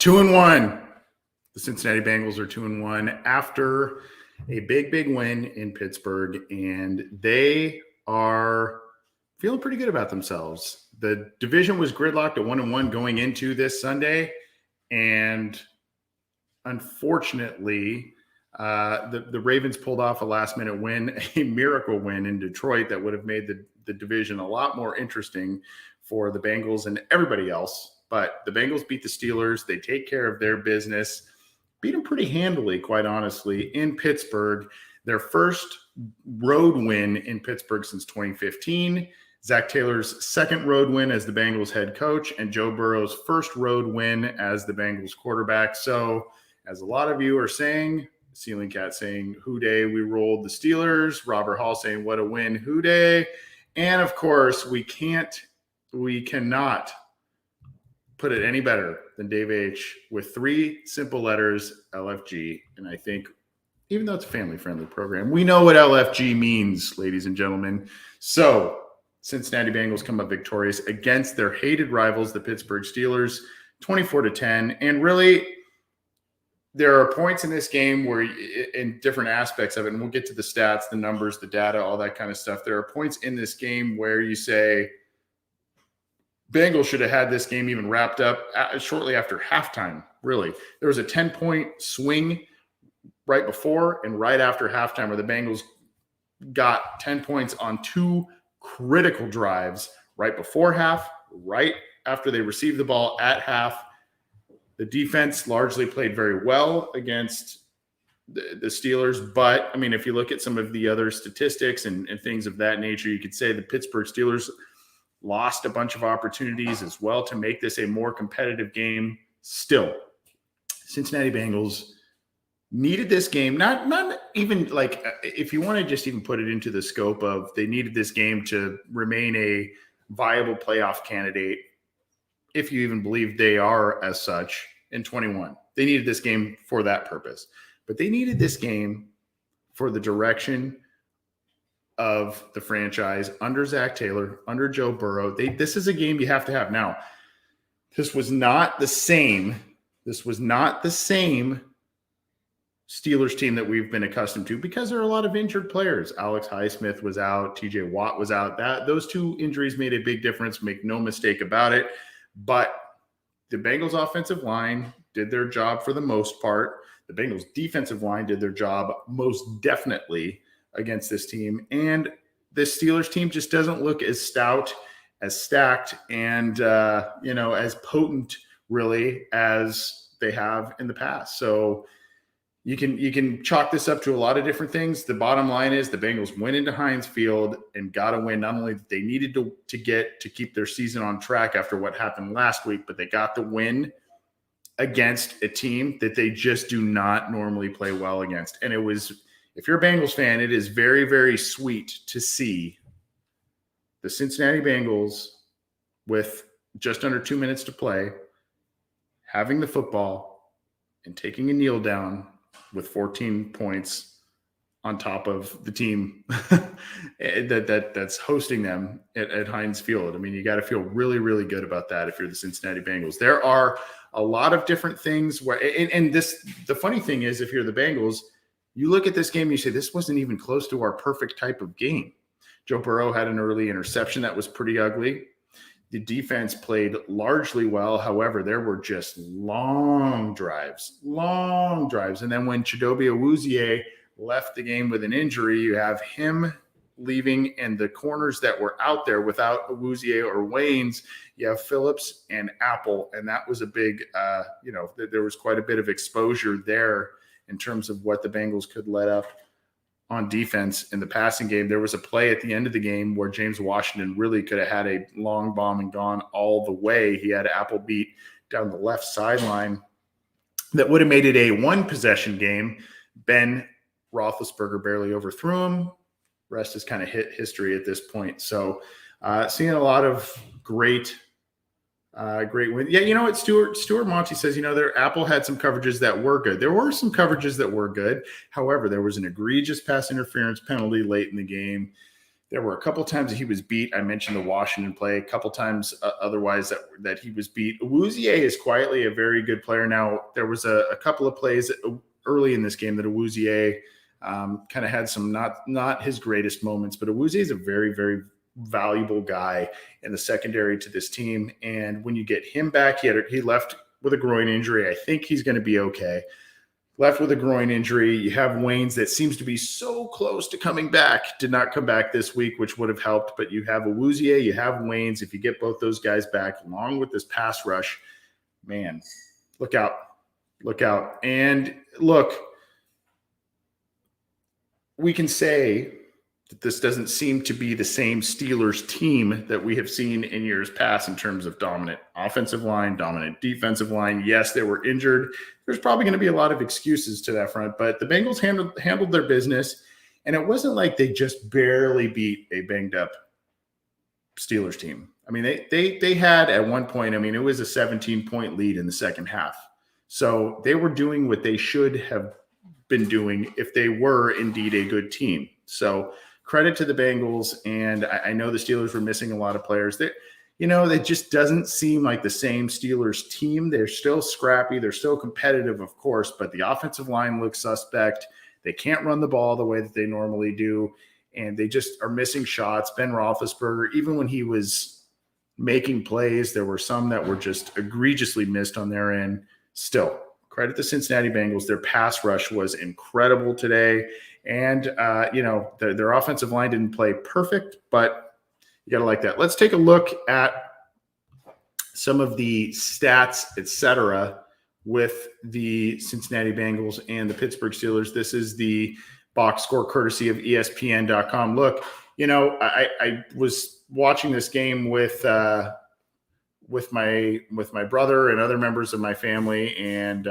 2-1. The Cincinnati Bengals are 2-1 after a big win in Pittsburgh, and they are feeling pretty good about themselves. The division was gridlocked at 1-1 going into this Sunday, and unfortunately, the Ravens pulled off a last-minute win, a miracle win in Detroit that would have made the division a lot more interesting for the Bengals and everybody else. But the Bengals beat the Steelers. They take care of their business, beat them pretty handily, quite honestly, in Pittsburgh. Their first road win in Pittsburgh since 2015. Zach Taylor's second road win as the Bengals head coach, and Joe Burrow's first road win as the Bengals quarterback. So, as a lot of you are saying, Ceiling Cat saying, "Who day we rolled the Steelers." Robert Hall saying, "What a win, who day." And of course, we cannot put it any better than Dave H with three simple letters, LFG. And I think, even though it's a family-friendly program, we know what LFG means, ladies and gentlemen. So, Cincinnati Bengals come up victorious against their hated rivals, the Pittsburgh Steelers, 24-10. And really, there are points in this game where, in different aspects of it, and we'll get to the stats, the numbers, the data, all that kind of stuff. There are points in this game where you say, Bengals should have had this game even wrapped up shortly after halftime, really. There was a 10-point swing right before and right after halftime where the Bengals got 10 points on two critical drives right before half, right after they received the ball at half. The defense largely played very well against the Steelers. But, I mean, if you look at some of the other statistics and things of that nature, you could say the Pittsburgh Steelers lost a bunch of opportunities as well to make this a more competitive game. Still, Cincinnati Bengals needed this game, not even like, if you want to just even put it into the scope of, they needed this game to remain a viable playoff candidate, if you even believe they are as such, in 21. They needed this game for that purpose. But they needed this game for the direction of the franchise under Zach Taylor, under Joe Burrow. This is a game you have to have. Now, this was not the same Steelers team that we've been accustomed to, because there are a lot of injured players. Alex Highsmith was out. TJ Watt was out. Those two injuries made a big difference. Make no mistake about it. But the Bengals offensive line did their job for the most part. The Bengals defensive line did their job most definitely against this team. And this Steelers team just doesn't look as stout, as stacked, and, as potent really as they have in the past. So you can chalk this up to a lot of different things. The bottom line is the Bengals went into Heinz Field and got a win. Not only that they needed to get to keep their season on track after what happened last week, but they got the win against a team that they just do not normally play well against. And it was, if you're a Bengals fan, it is very, very sweet to see the Cincinnati Bengals with just under 2 minutes to play, having the football and taking a kneel down with 14 points on top of the team that's hosting them at Heinz Field. I mean, you got to feel really, really good about that if you're the Cincinnati Bengals. There are a lot of different things where, the funny thing is, if you're the Bengals, you look at this game, you say, this wasn't even close to our perfect type of game. Joe Burrow had an early interception that was pretty ugly. The defense played largely well. However, there were just long drives. And then when Chidobe Awuzie left the game with an injury, you have him leaving, and the corners that were out there without Awuzie or Waynes, you have Phillips and Apple. And that was a big, there was quite a bit of exposure there in terms of what the Bengals could let up on defense in the passing game. There was a play at the end of the game where James Washington really could have had a long bomb and gone all the way. He had Apple beat down the left sideline that would have made it a one-possession game. Ben Roethlisberger barely overthrew him. Rest is kind of history at this point. So seeing a lot of great win. Yeah, you know what? Stuart Monty says, their Apple had some coverages that were good. There were some coverages that were good. However, there was an egregious pass interference penalty late in the game. There were a couple times that he was beat. I mentioned the Washington play. A couple times otherwise that he was beat. Awuzie is quietly a very good player. Now, there was a couple of plays early in this game that Awuzie kind of had some not his greatest moments, but Awuzie is a very, very valuable guy in the secondary to this team. And when you get him back, he left with a groin injury. I think he's going to be okay. Left with a groin injury. You have Waynes that seems to be so close to coming back. Did not come back this week, which would have helped. But you have Awuzie, you have Waynes. If you get both those guys back, along with this pass rush, man, look out. Look out. And look, we can say that this doesn't seem to be the same Steelers team that we have seen in years past in terms of dominant offensive line, dominant defensive line. Yes, they were injured. There's probably going to be a lot of excuses to that front, but the Bengals handled their business, and it wasn't like they just barely beat a banged-up Steelers team. I mean, they had at one point, I mean, it was a 17-point lead in the second half. So they were doing what they should have been doing if they were indeed a good team. So credit to the Bengals, and I know the Steelers were missing a lot of players. It just doesn't seem like the same Steelers team. They're still scrappy. They're still competitive, of course, but the offensive line looks suspect. They can't run the ball the way that they normally do, and they just are missing shots. Ben Roethlisberger, even when he was making plays, there were some that were just egregiously missed on their end. Still, credit the Cincinnati Bengals. Their pass rush was incredible today. And, their offensive line didn't play perfect, but you got to like that. Let's take a look at some of the stats, et cetera, with the Cincinnati Bengals and the Pittsburgh Steelers. This is the box score courtesy of ESPN.com. Look, I was watching this game with my brother and other members of my family, and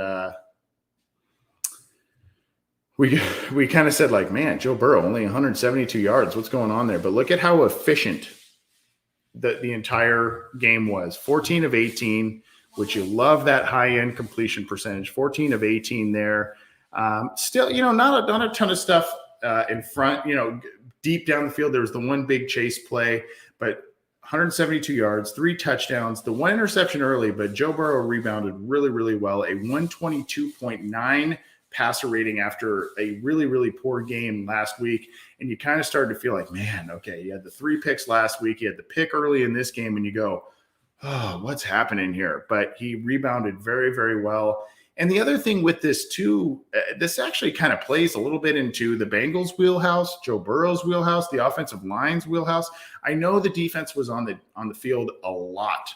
we kind of said, like, man, Joe Burrow only 172 yards. What's going on there? But look at how efficient the entire game was. 14 of 18, which you love that high-end completion percentage. 14 of 18 there. Still, not a ton of stuff in front. Deep down the field, there was the one big chase play, but 172 yards, 3 touchdowns, the one interception early, but Joe Burrow rebounded really, really well. A 122.9 passer rating after a really, really poor game last week. And you kind of started to feel like, man, okay, you had the 3 picks last week. You had the pick early in this game, and you go, oh, what's happening here? But he rebounded very, very well. And the other thing with this too, this actually kind of plays a little bit into the Bengals' wheelhouse, Joe Burrow's wheelhouse, the offensive line's wheelhouse. I know the defense was on the field a lot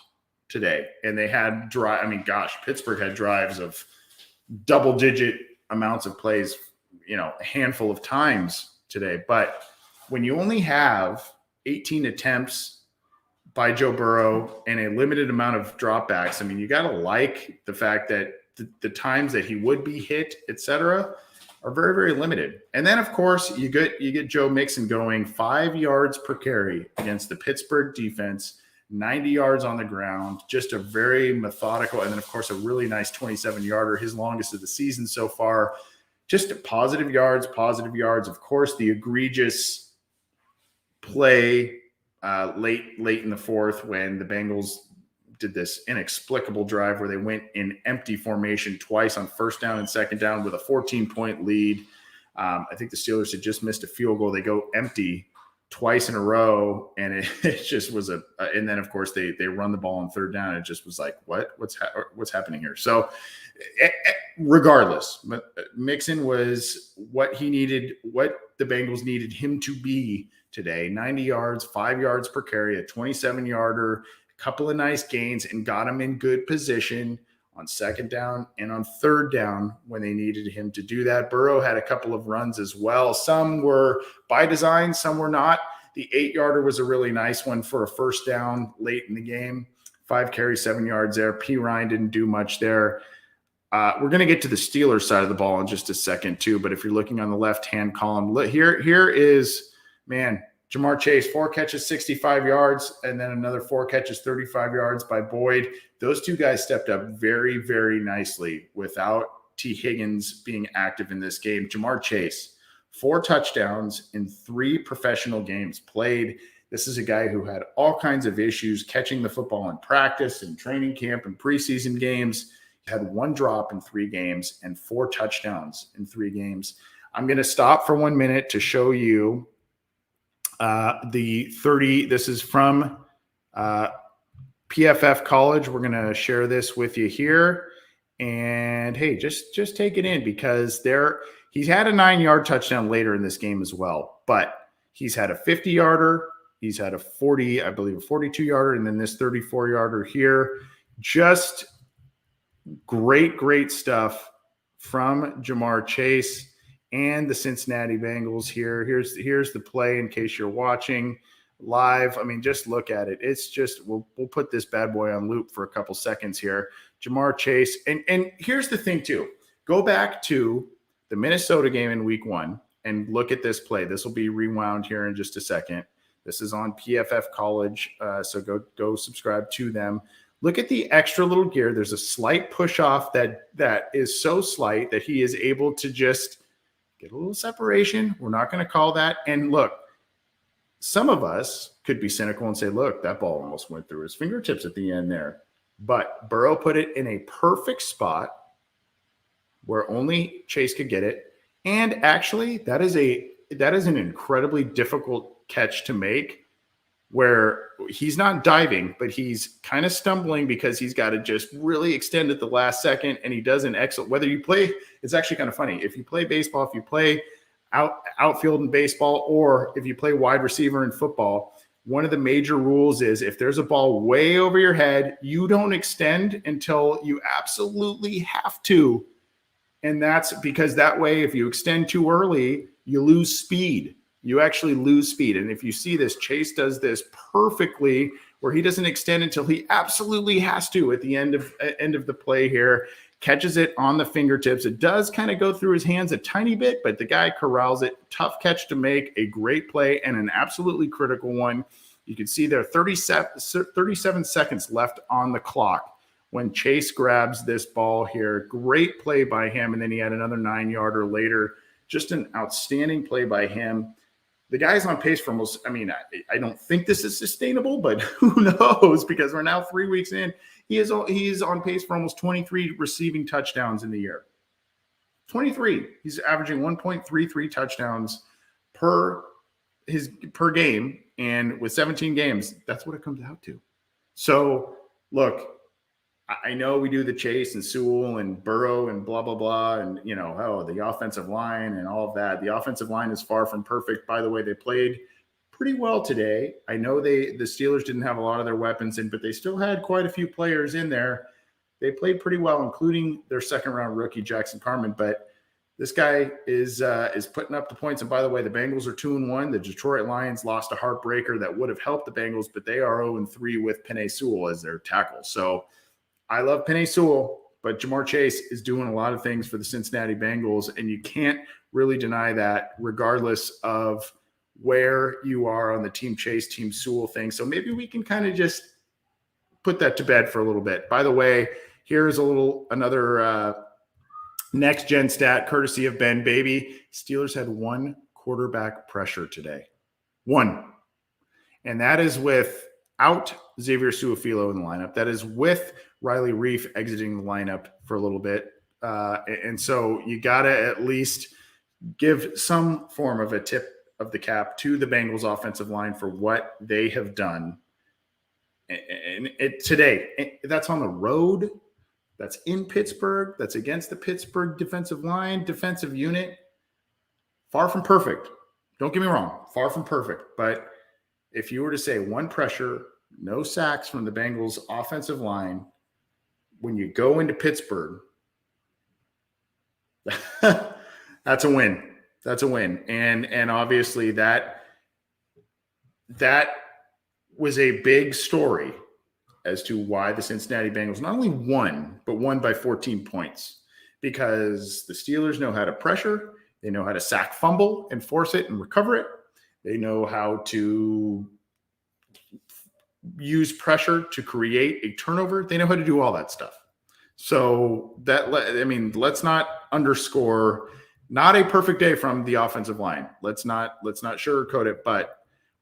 today, and they had Pittsburgh had drives of double-digit amounts of plays, a handful of times today. But when you only have 18 attempts by Joe Burrow and a limited amount of dropbacks, I mean, you got to like the fact that the times that he would be hit, et cetera, are very, very limited. And then, of course, you get Joe Mixon going 5 yards per carry against the Pittsburgh defense, 90 yards on the ground, just a very methodical, and then, of course, a really nice 27-yarder, his longest of the season so far. Just positive yards. Of course, the egregious play late in the fourth when the Bengals did this inexplicable drive where they went in empty formation twice on first down and second down with a 14-point lead. I think the Steelers had just missed a field goal. They go empty twice in a row, and it just was and then, of course, they run the ball on third down. It just was like, what's happening here? So regardless, Mixon was what he needed, what the Bengals needed him to be today. 90 yards, 5 yards per carry, a 27-yarder, couple of nice gains, and got him in good position on second down and on third down when they needed him to do that. Burrow had a couple of runs as well. Some were by design, some were not. The 8-yarder was a really nice one for a first down late in the game. 5 carries, 7 yards there. P. Ryan didn't do much there. We're going to get to the Steelers side of the ball in just a second too, but if you're looking on the left-hand column, here is, man, Jamar Chase, 4 catches, 65 yards, and then another 4 catches, 35 yards by Boyd. Those two guys stepped up very, very nicely without T. Higgins being active in this game. Jamar Chase, 4 touchdowns in 3 professional games played. This is a guy who had all kinds of issues catching the football in practice and training camp and preseason games. He had 1 drop in 3 games and 4 touchdowns in 3 games. I'm going to stop for 1 minute to show you the 30. This is from PFF College. We're going to share this with you here. And hey, just take it in, because he's had a 9-yard touchdown later in this game as well. But he's had a 50-yarder. He's had a 40, I believe, a 42-yarder, and then this 34-yarder here. Just great stuff from Jamar Chase and the Cincinnati Bengals here. Here's the play in case you're watching live. I mean, just look at it. It's just, we'll put this bad boy on loop for a couple seconds here. Jamar Chase. And here's the thing too. Go back to the Minnesota game in week 1 and look at this play. This will be rewound here in just a second. This is on PFF College. So go subscribe to them. Look at the extra little gear. There's a slight push off that is so slight that he is able to just get a little separation. We're not going to call that. And look, some of us could be cynical and say, look, that ball almost went through his fingertips at the end there. But Burrow put it in a perfect spot where only Chase could get it. And actually, that is an incredibly difficult catch to make, where he's not diving, but he's kind of stumbling because he's got to just really extend at the last second. And he does an excellent, whether you play, it's actually kind of funny. If you play baseball, if you play outfield in baseball, or if you play wide receiver in football, one of the major rules is if there's a ball way over your head, you don't extend until you absolutely have to. And that's because that way, if you extend too early, you lose speed. You actually lose speed. And if you see this, Chase does this perfectly, where he doesn't extend until he absolutely has to at the end of the play here, catches it on the fingertips. It does kind of go through his hands a tiny bit, but the guy corrals it. Tough catch to make, a great play, and an absolutely critical one. You can see there 37 seconds left on the clock when Chase grabs this ball here. Great play by him, and then he had another 9-yarder later. Just an outstanding play by him. The guy's on pace for almost, I mean, I don't think this is sustainable, but who knows, because we're now 3 weeks in. He is on pace for almost 23 receiving touchdowns in the year. 23. He's averaging 1.33 touchdowns per game. And with 17 games, that's what it comes out to. So, look, I know we do the Chase and Sewell and Burrow and blah, blah, blah. And, the offensive line and all of that. The offensive line is far from perfect. By the way, they played pretty well today. I know the Steelers didn't have a lot of their weapons in, but they still had quite a few players in there. They played pretty well, including their second-round rookie, Jackson Carman. But this guy is putting up the points. And by the way, the Bengals are 2-1. The Detroit Lions lost a heartbreaker that would have helped the Bengals, but they are 0-3 with Penei Sewell as their tackle. So I love Penei Sewell, but Jamar Chase is doing a lot of things for the Cincinnati Bengals, and you can't really deny that regardless of where you are on the Team Chase, Team Sewell thing. So maybe we can kind of just put that to bed for a little bit. By the way, here's another next-gen stat courtesy of Ben Baby. Steelers had 1 quarterback pressure today. 1. And that is without Xavier Su'a-Filo in the lineup. That is with Riley Reif exiting the lineup for a little bit. And so you got to at least give some form of a tip of the cap to the Bengals offensive line for what they have done. And today, that's on the road. That's in Pittsburgh. That's against the Pittsburgh defensive unit. Far from perfect. Don't get me wrong. Far from perfect. But if you were to say 1 pressure, no sacks from the Bengals offensive line, when you go into Pittsburgh, that's a win. That's a win. And obviously that was a big story as to why the Cincinnati Bengals not only won, but won by 14 points, because the Steelers know how to pressure. They know how to sack, fumble, and force it and recover it. They know how to use pressure to create a turnover. They know how to do all that stuff. So let's not underscore Not a perfect day from the offensive line. Let's not sugarcoat it, but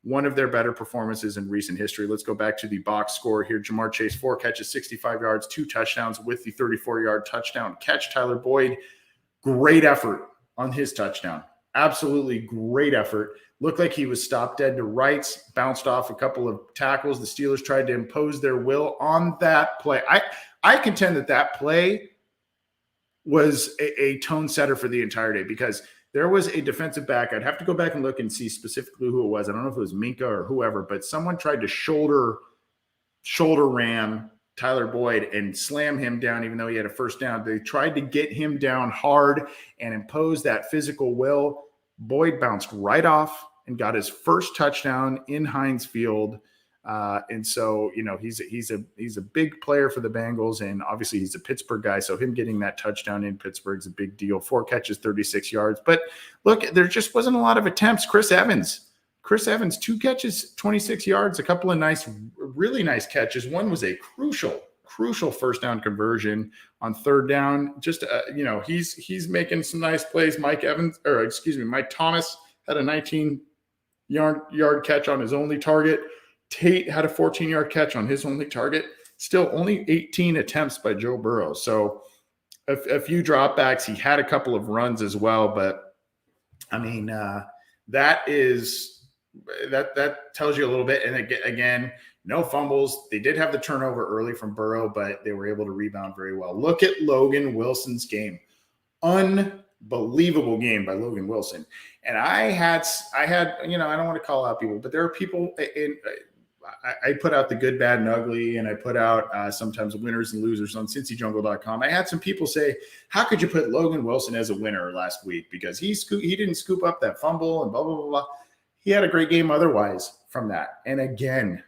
one of their better performances in recent history. Let's go back to the box score here. Jamar Chase, 4 catches, 65 yards, 2 touchdowns with the 34-yard touchdown catch. Tyler Boyd, great effort on his touchdown. Absolutely great effort. Looked like he was stopped dead to rights, bounced off a couple of tackles. The Steelers tried to impose their will on that play. I contend that play was a tone setter for the entire day, because there was a defensive back. I'd have to go back and look and see specifically who it was. I don't know if it was Minka or whoever, but someone tried to shoulder ram Tyler Boyd and slam him down, even though he had a first down. They tried to get him down hard and impose that physical will. Boyd bounced right off and got his first touchdown in Heinz Field. And so, he's a big player for the Bengals, and obviously he's a Pittsburgh guy. So him getting that touchdown in Pittsburgh is a big deal. 4 catches, 36 yards. But look, there just wasn't a lot of attempts. Chris Evans, 2 catches, 26 yards, a couple of really nice catches. One was a crucial first down conversion on 3rd down. Just, he's making some nice plays. Mike Thomas had a 19-yard catch on his only target. Tate had a 14-yard catch on his only target. Still only 18 attempts by Joe Burrow. So a few dropbacks. He had a couple of runs as well. But, that tells you a little bit. And again, no fumbles. They did have the turnover early from Burrow, but they were able to rebound very well. Look at Logan Wilson's game. Unbelievable game by Logan Wilson. And I had, I don't want to call out people, but there are people I put out the good, bad, and ugly, and I put out sometimes winners and losers on CincyJungle.com. I had some people say, how could you put Logan Wilson as a winner last week? Because he didn't scoop up that fumble and blah, blah, blah, blah. He had a great game otherwise from that. And again,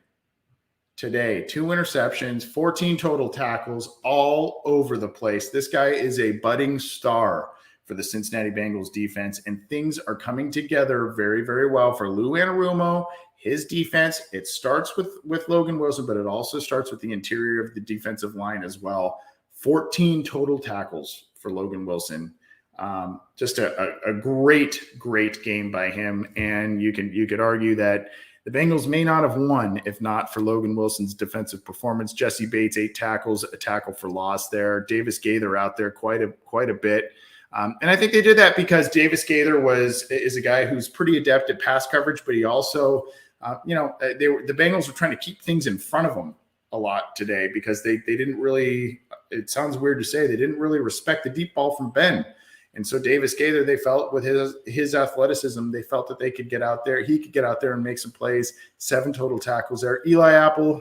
today, 2 interceptions, 14 total tackles all over the place. This guy is a budding star for the Cincinnati Bengals defense, and things are coming together very, very well for Lou Anarumo. His defense, it starts with Logan Wilson, but it also starts with the interior of the defensive line as well. 14 total tackles for Logan Wilson. Just a great game by him. And you could argue that the Bengals may not have won if not for Logan Wilson's defensive performance. Jesse Bates, 8 tackles, a tackle for loss there. Davis Gaither out there quite a bit. And I think they did that because Davis Gaither is a guy who's pretty adept at pass coverage, but he also, the Bengals were trying to keep things in front of them a lot today because they didn't really, it sounds weird to say, they didn't really respect the deep ball from Ben. And so Davis Gaither, they felt with his athleticism, they felt that they could get out there. He could get out there and make some plays. 7 total tackles there. Eli Apple,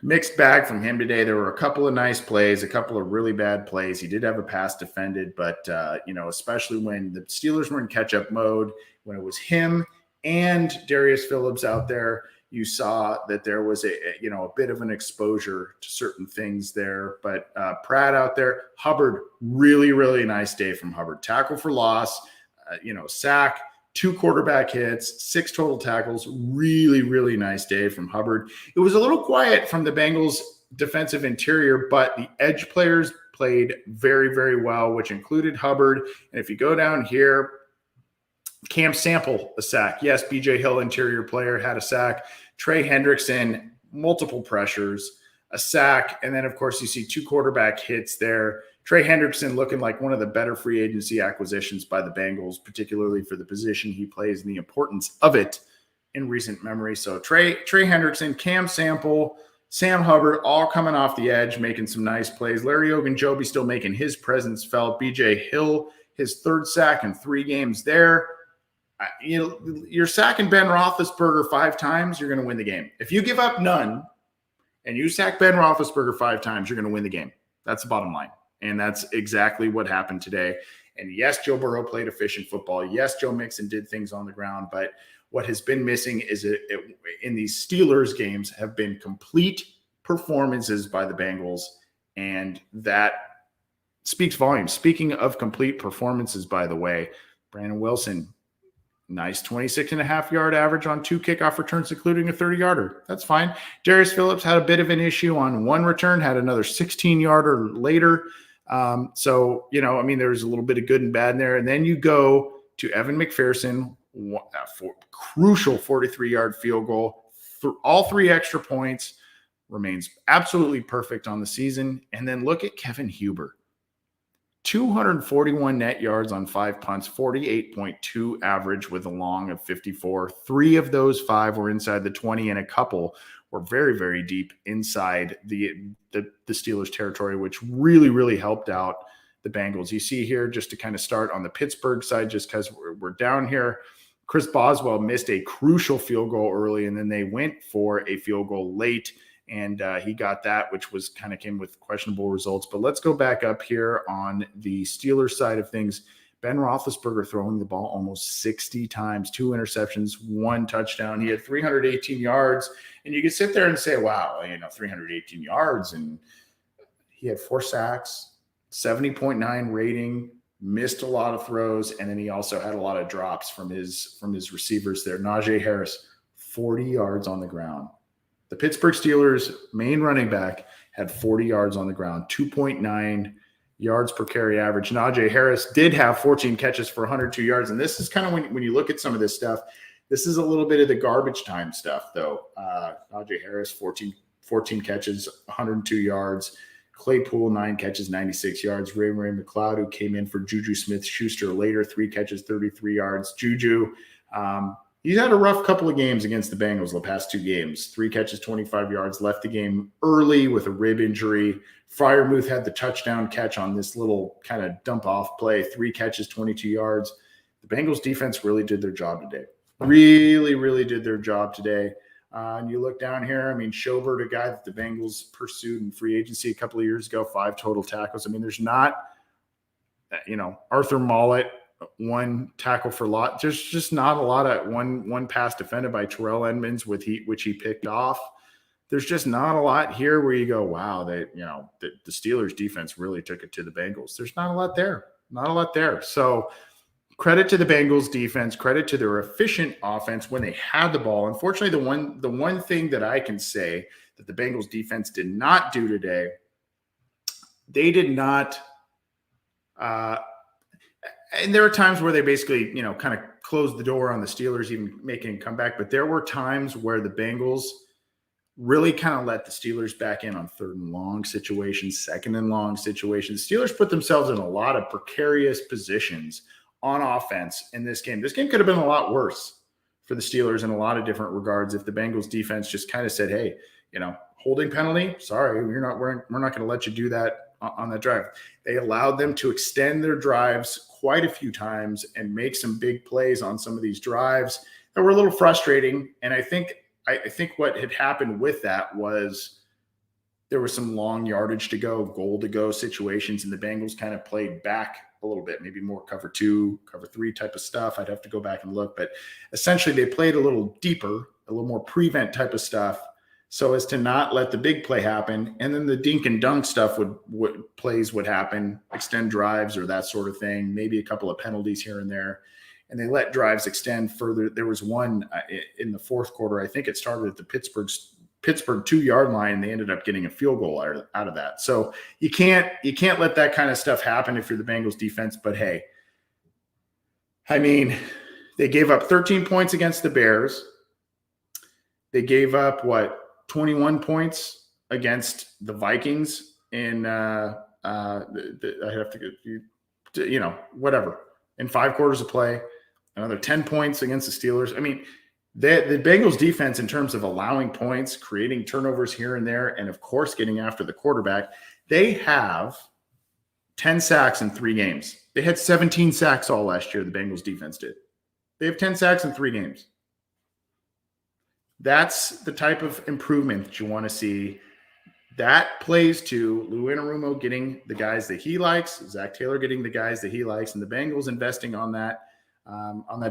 mixed bag from him today. There were a couple of nice plays, a couple of really bad plays. He did have a pass defended, but, especially when the Steelers were in catch-up mode, when it was him and Darius Phillips out there, you saw that there was a bit of an exposure to certain things there. But Pratt out there, Hubbard, really, really nice day from Hubbard. Tackle for loss, sack, 2 quarterback hits, 6 total tackles. Really, really nice day from Hubbard. It was a little quiet from the Bengals defensive interior, but the edge players played very, very well, which included Hubbard. And if you go down here, Cam Sample, a sack. Yes, BJ Hill, interior player, had a sack. Trey Hendrickson, multiple pressures, a sack. And then, of course, you see 2 quarterback hits there. Trey Hendrickson looking like one of the better free agency acquisitions by the Bengals, particularly for the position he plays and the importance of it in recent memory. So Trey Hendrickson, Cam Sample, Sam Hubbard, all coming off the edge, making some nice plays. Larry Ogunjobi still making his presence felt. BJ Hill, his 3rd sack in 3 games there. You're sacking Ben Roethlisberger 5 times, you're going to win the game. If you give up none and you sack Ben Roethlisberger 5 times, you're going to win the game. That's the bottom line. And that's exactly what happened today. And yes, Joe Burrow played efficient football. Yes, Joe Mixon did things on the ground. But what has been missing is in these Steelers games have been complete performances by the Bengals. And that speaks volumes. Speaking of complete performances, by the way, Brandon Wilson, nice 26.5-yard average on 2 kickoff returns, including a 30-yarder. That's fine. Darius Phillips had a bit of an issue on 1 return, had another 16-yarder later. So, I mean, there's a little bit of good and bad in there. And then you go to Evan McPherson, for crucial 43-yard field goal, all 3 extra points, remains absolutely perfect on the season. And then look at Kevin Huber. 241 net yards on 5 punts, 48.2 average with a long of 54. 3 of those 5 were inside the 20, and a couple were very, very deep inside the Steelers territory, which really, really helped out the Bengals. You see here, just to kind of start on the Pittsburgh side, just because we're down here, Chris Boswell missed a crucial field goal early, and then they went for a field goal late, and he got that, which was kind of came with questionable results. But let's go back up here on the Steelers side of things. Ben Roethlisberger throwing the ball almost 60 times, 2 interceptions, 1 touchdown. He had 318 yards, and you can sit there and say, wow, 318 yards, and he had 4 sacks, 70.9 rating, missed a lot of throws, and then he also had a lot of drops from his receivers there. Najee Harris, 40 yards on the ground. The Pittsburgh Steelers' main running back had 40 yards on the ground, 2.9 yards per carry average. Najee Harris did have 14 catches for 102 yards, and this is kind of when you look at some of this stuff, this is a little bit of the garbage time stuff, though. Najee Harris, 14 catches, 102 yards. Claypool, 9 catches, 96 yards. Ray McLeod, who came in for Juju Smith-Schuster later, 3 catches, 33 yards. Juju, he's had a rough couple of games against the Bengals the past 2 games. 3 catches, 25 yards, left the game early with a rib injury. Freiermuth had the touchdown catch on this little kind of dump-off play, 3 catches, 22 yards. The Bengals defense really did their job today. Really, really did their job today. And you look down here, I mean, Schobert, a guy that the Bengals pursued in free agency a couple of years ago, 5 total tackles. I mean, there's not, Arthur Mollett, 1 tackle for lot. There's just not a lot of one pass defended by Terrell Edmonds, which he picked off. There's just not a lot here where you go, wow, the Steelers defense really took it to the Bengals. There's not a lot there. So credit to the Bengals defense, credit to their efficient offense when they had the ball. Unfortunately, the one thing that I can say that the Bengals defense did not do today, they did not and there are times where they basically, kind of closed the door on the Steelers even making a comeback, but there were times where the Bengals really kind of let the Steelers back in on 3rd and long situations, 2nd and long situations. The Steelers put themselves in a lot of precarious positions on offense in this game. This game could have been a lot worse for the Steelers in a lot of different regards if the Bengals defense just kind of said, hey, holding penalty, sorry, we're not going to let you do that on that drive. They allowed them to extend their drives quite a few times and make some big plays on some of these drives that were a little frustrating. And I think what had happened with that was there was some long yardage to go, goal to go situations, and the Bengals kind of played back a little bit, maybe more cover 2, cover 3 type of stuff. I'd have to go back and look, but essentially they played a little deeper, a little more prevent type of stuff, so as to not let the big play happen. And then the dink and dunk stuff would happen, extend drives or that sort of thing, maybe a couple of penalties here and there. And they let drives extend further. There was one in the 4th quarter. I think it started at the Pittsburgh 2-yard line, and they ended up getting a field goal out of that. So you can't let that kind of stuff happen if you're the Bengals defense. But hey, I mean, they gave up 13 points against the Bears. They gave up 21 points against the Vikings in I have to whatever, in 5 quarters of play. Another 10 points against the Steelers. I mean, the Bengals defense, in terms of allowing points, creating turnovers here and there, and of course getting after the quarterback, they have 10 sacks in 3 games. They had 17 sacks all last year, the Bengals defense did. They have 10 sacks in 3 games. That's the type of improvement that you want to see. That plays to Lou Anarumo getting the guys that he likes, Zach Taylor getting the guys that he likes, and the Bengals investing on that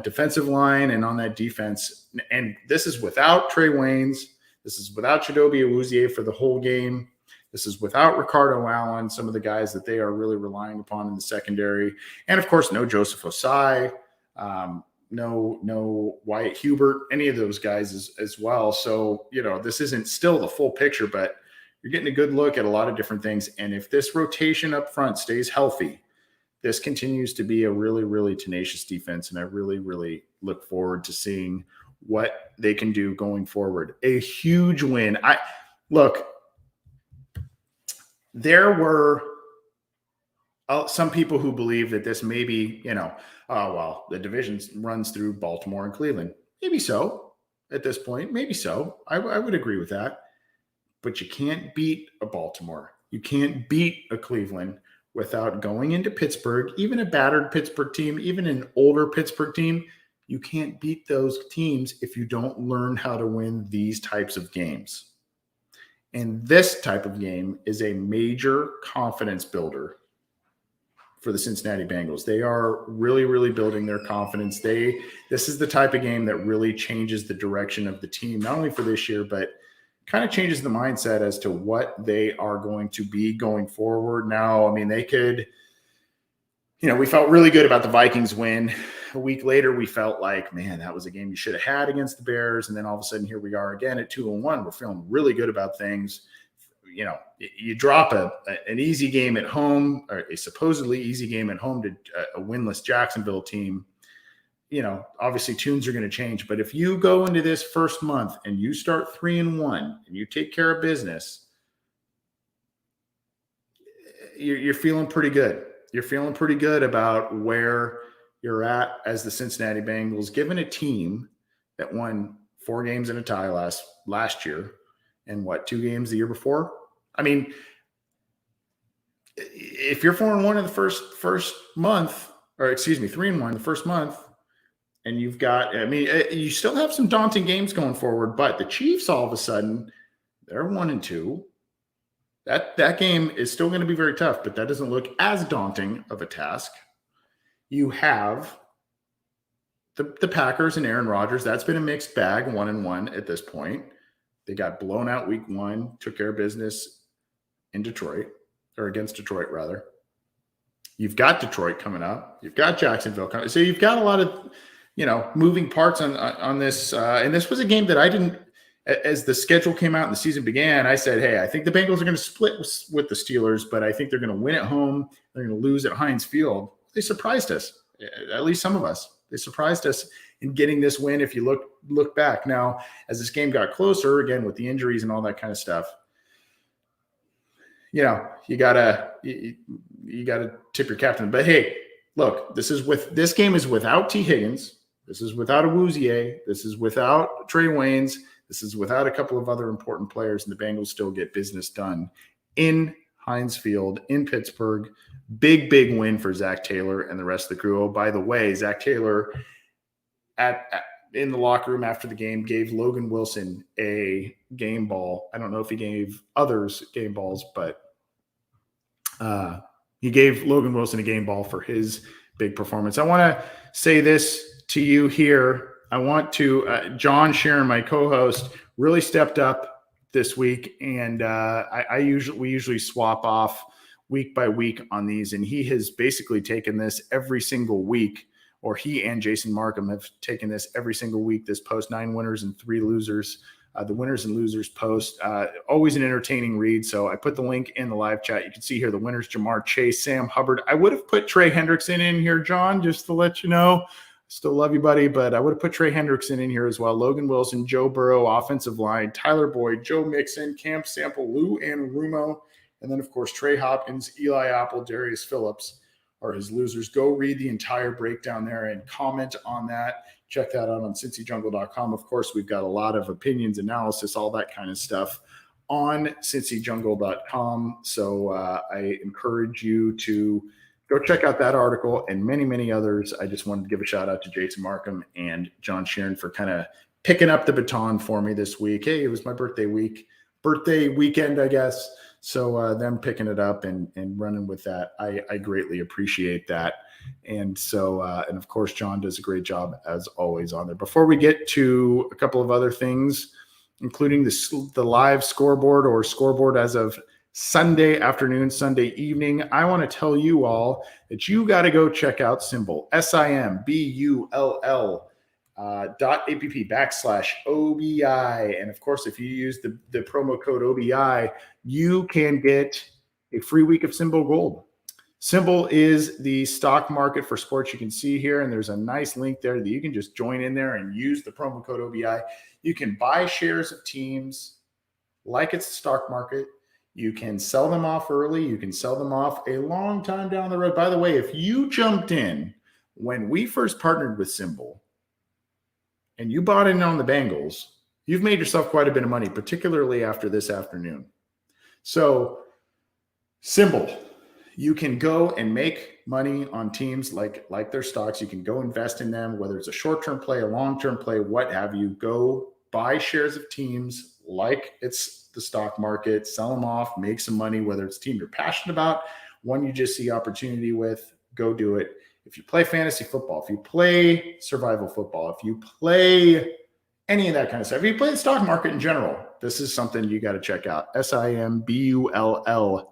defensive line and on that defense. And this is without Trey Waynes. This is without Chidobe Awuzie for the whole game. This is without Ricardo Allen, some of the guys that they are really relying upon in the secondary. And, of course, no Joseph Osai, no Wyatt Hubert, any of those guys as well. So, this isn't still the full picture, but You're getting a good look at a lot of different things. And if this rotation up front stays healthy, this continues to be a really, really tenacious defense. And I really, really look forward to seeing what they can do going forward. A huge win. Look, there were some people who believe that this may be, the division runs through Baltimore and Cleveland. Maybe so at this point. Maybe so. I would agree with that. But you can't beat a Baltimore. You can't beat a Cleveland without going into Pittsburgh, even a battered Pittsburgh team, even an older Pittsburgh team. You can't beat those teams if you don't learn how to win these types of games. And this type of game is a major confidence builder for the Cincinnati Bengals. They are really, really building their confidence. This is the type of game that really changes the direction of the team, not only for this year, but kind of changes the mindset as to what they are going to be going forward. Now, I mean, they could, we felt really good about the Vikings win. A week later, we felt like, man, that was a game you should have had against the Bears. And then all of a sudden, here we are again at 2-1. We're feeling really good about things. You drop an easy game at home, or a supposedly easy game at home to a winless Jacksonville team. Obviously tunes are going to change, but if you go into this first month and you start 3-1 and you take care of business, you're feeling pretty good. You're feeling pretty good about where you're at as the Cincinnati Bengals, given a team that won 4 games in a tie last year and 2 games the year before. I mean, if you're 4-1 in the first month, or excuse me, 3-1 the first month, and you've got, you still have some daunting games going forward, but the Chiefs, all of a sudden, they're 1-2. That game is still going to be very tough, but that doesn't look as daunting of a task. You have the Packers and Aaron Rodgers. That's been a mixed bag, 1-1 at this point. They got blown out week 1, took care of business in Detroit, or against Detroit, rather. You've got Detroit coming up. You've got Jacksonville coming. So you've got a lot of, moving parts on this. And this was a game that I didn't, as the schedule came out and the season began, I said, hey, I think the Bengals are going to split with the Steelers, but I think they're going to win at home. They're going to lose at Heinz Field. They surprised us, at least some of us. They surprised us in getting this win. If you look back now, as this game got closer, again, with the injuries and all that kind of stuff, you gotta tip your captain. But hey, look, this game is without T. Higgins. This is without Awuzie. This is without Trey Waynes. This is without a couple of other important players, and the Bengals still get business done in Heinz Field in Pittsburgh. Big win for Zach Taylor and the rest of the crew. Oh, by the way, Zach Taylor in the locker room after the game gave Logan Wilson a game ball. I don't know if he gave others game balls, but he gave Logan Wilson a game ball for his big performance. I want to say this to you here. I want to, John Sharon, my co-host, really stepped up this week, and we usually swap off week by week on these, and he has basically taken this every single week, or he and Jason Markham have taken this every single week, this post 9 winners and 3 losers. The winners and losers post, always an entertaining read. So I put the link in the live chat. You can see here the winners: Jamar Chase, Sam Hubbard. I would have put Trey Hendrickson in here, John, just to let you know. Still love you, buddy, but I would have put Trey Hendrickson in here as well. Logan Wilson, Joe Burrow, offensive line, Tyler Boyd, Joe Mixon, Camp Sample, Lou Anarumo, and then, of course, Trey Hopkins, Eli Apple, Darius Phillips are his losers. Go read the entire breakdown there and comment on that. Check that out on cincyjungle.com. Of course, we've got a lot of opinions, analysis, all that kind of stuff on cincyjungle.com. So I encourage you to go check out that article and many, many others. I just wanted to give a shout out to Jason Markham and John Sharon for kind of picking up the baton for me this week. Hey, it was my birthday weekend, I guess. So them picking it up and running with that, I greatly appreciate that. And so, and of course, John does a great job as always on there. Before we get to a couple of other things, including the live scoreboard or scoreboard as of Sunday afternoon, Sunday evening, I want to tell you all that you got to go check out Simbull, Simbull. .app/OBI. And of course, if you use the promo code OBI, you can get a free week of Symbol Gold. Symbol is the stock market for sports. You can see here, and there's a nice link there that you can just join in there and use the promo code OBI. You can buy shares of teams like it's the stock market. You can sell them off early. You can sell them off a long time down the road. By the way, if you jumped in when we first partnered with Symbol and you bought in on the Bengals, you've made yourself quite a bit of money, particularly after this afternoon. So Symbol, you can go and make money on teams like their stocks. You can go invest in them, whether it's a short-term play, a long-term play, what have you. Go buy shares of teams like it's the stock market, sell them off, make some money, whether it's a team you're passionate about, one you just see opportunity with, go do it. If you play fantasy football, if you play survival football, if you play any of that kind of stuff, if you play the stock market in general, this is something you got to check out. SIMBULL,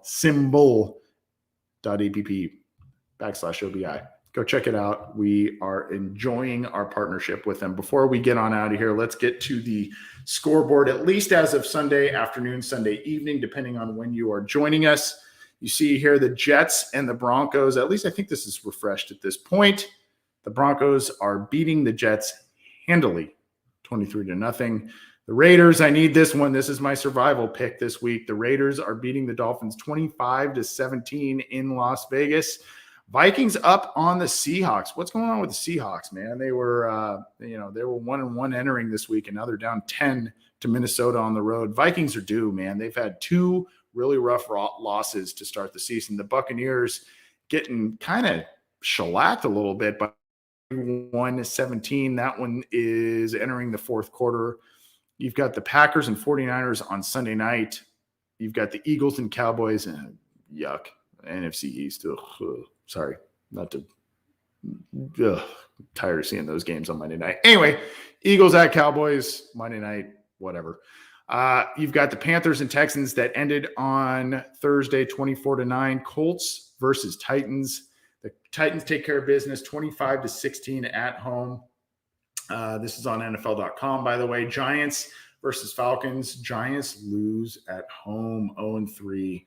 symbol.app/OBI. Go check it out. We are enjoying our partnership with them. Before we get on out of here, let's get to the scoreboard, at least as of Sunday afternoon, Sunday evening, depending on when you are joining us. You see here the Jets and the Broncos. At least I think this is refreshed at this point. The Broncos are beating the Jets handily, 23-0. The Raiders, I need this one. This is my survival pick this week. The Raiders are beating the Dolphins 25-17 in Las Vegas. Vikings up on the Seahawks. What's going on with the Seahawks, man? They were, they were 1-1 entering this week, and now they're down 10 to Minnesota on the road. Vikings are due, man. They've had two really rough losses to start the season. The Buccaneers getting kind of shellacked a little bit by 1-17. That one is entering the fourth quarter. You've got the Packers and 49ers on Sunday night. You've got the Eagles and Cowboys, and yuck, NFC East. Ugh, sorry, not to. Tired of seeing those games on Monday night. Anyway, Eagles at Cowboys, Monday night, whatever. You've got the Panthers and Texans that ended on Thursday, 24-9. Colts versus Titans. The Titans take care of business, 25-16 at home. This is on NFL.com, by the way. Giants versus Falcons. Giants lose at home 0-3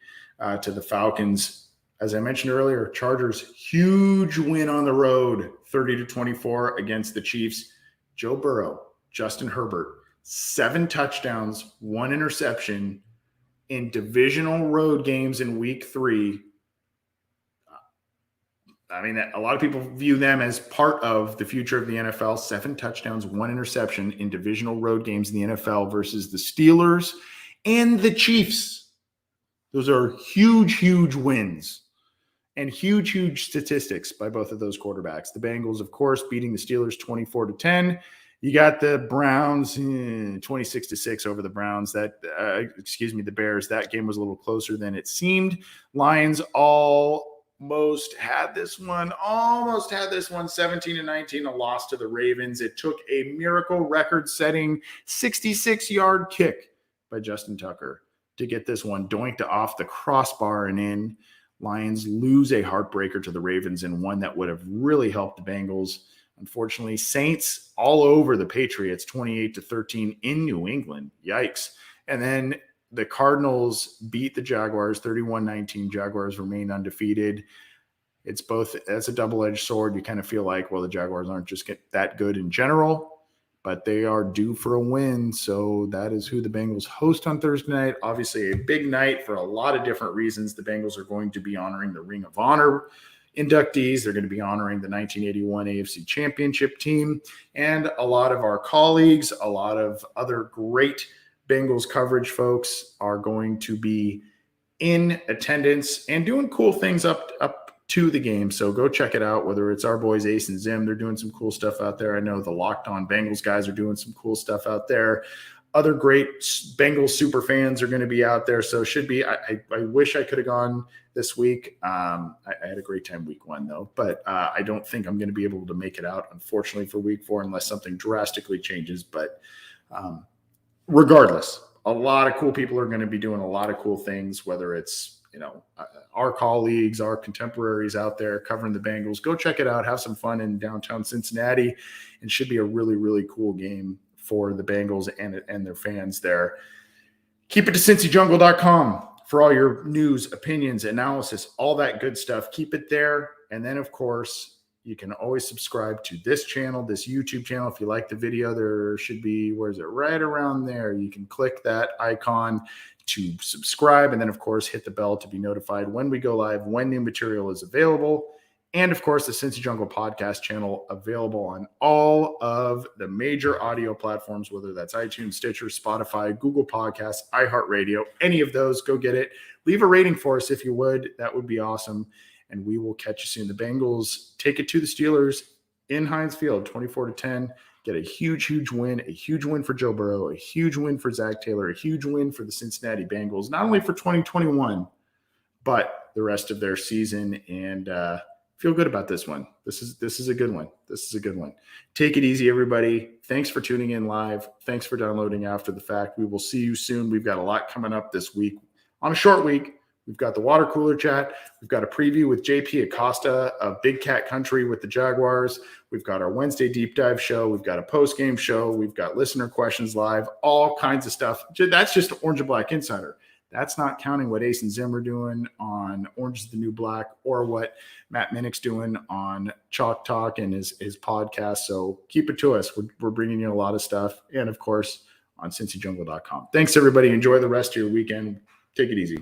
to the Falcons. As I mentioned earlier, Chargers, huge win on the road, 30-24 against the Chiefs. Joe Burrow, Justin Herbert, 7 touchdowns, 1 interception in divisional road games in week 3. I mean, a lot of people view them as part of the future of the NFL. 7 touchdowns, 1 interception in divisional road games in the NFL versus the Steelers and the Chiefs. Those are huge, huge wins and huge, huge statistics by both of those quarterbacks. The Bengals, of course, beating the Steelers 24-10. You got the Browns 26-6 over the Browns. The Bears. That game was a little closer than it seemed. Lions almost had this one, 17-19, a loss to the Ravens. It took a miracle record-setting 66-yard kick by Justin Tucker to get this one doinked off the crossbar and in. Lions lose a heartbreaker to the Ravens in one that would have really helped the Bengals. Unfortunately, Saints all over the Patriots, 28-13 in New England. Yikes. And then the Cardinals beat the Jaguars 31-19. Jaguars remain undefeated. That's a double-edged sword. You kind of feel like, well, the Jaguars aren't just that good in general, but they are due for a win. So that is who the Bengals host on Thursday night. Obviously, a big night for a lot of different reasons. The Bengals are going to be honoring the Ring of Honor inductees. They're going to be honoring the 1981 AFC Championship team. And a lot of our colleagues, a lot of other great Bengals coverage folks are going to be in attendance and doing cool things up to the game. So go check it out, whether it's our boys Ace and Zim. They're doing some cool stuff out there. I know the Locked On Bengals guys are doing some cool stuff out there. Other great Bengals super fans are going to be out there. So it should be. I wish I could have gone this week. I had a great time week 1, though. But I don't think I'm going to be able to make it out, unfortunately, for week 4 unless something drastically changes. But regardless, a lot of cool people are going to be doing a lot of cool things, whether it's our colleagues, our contemporaries out there covering the Bengals. Go check it out. Have some fun in downtown Cincinnati. It should be a really, really cool game for the Bengals and their fans there. Keep it to cincyjungle.com for all your news, opinions, analysis, all that good stuff. Keep it there. And then, of course, you can always subscribe to this channel, this YouTube channel. If you like the video, there should be, where is it? Right around there. You can click that icon to subscribe. And then, of course, hit the bell to be notified when we go live, when new material is available. And, of course, the Cincy Jungle podcast channel available on all of the major audio platforms, whether that's iTunes, Stitcher, Spotify, Google Podcasts, iHeartRadio, any of those. Go get it. Leave a rating for us if you would. That would be awesome. And we will catch you soon. The Bengals take it to the Steelers in Heinz Field, 24-10. Get a huge win for Joe Burrow, a huge win for Zach Taylor, a huge win for the Cincinnati Bengals, not only for 2021, but the rest of their season. And feel good about this one. This is a good one. This is a good one. Take it easy, everybody. Thanks for tuning in live. Thanks for downloading after the fact. We will see you soon. We've got a lot coming up this week on a short week. We've got the water cooler chat. We've got a preview with JP Acosta of Big Cat Country with the Jaguars. We've got our Wednesday deep dive show. We've got a post-game show. We've got listener questions live, all kinds of stuff. That's just Orange and Black Insider. That's not counting what Ace and Zim are doing on Orange is the New Black or what Matt Minnick's doing on Chalk Talk and his podcast. So keep it to us. We're bringing you a lot of stuff. And, of course, on cincyjungle.com. Thanks, everybody. Enjoy the rest of your weekend. Take it easy.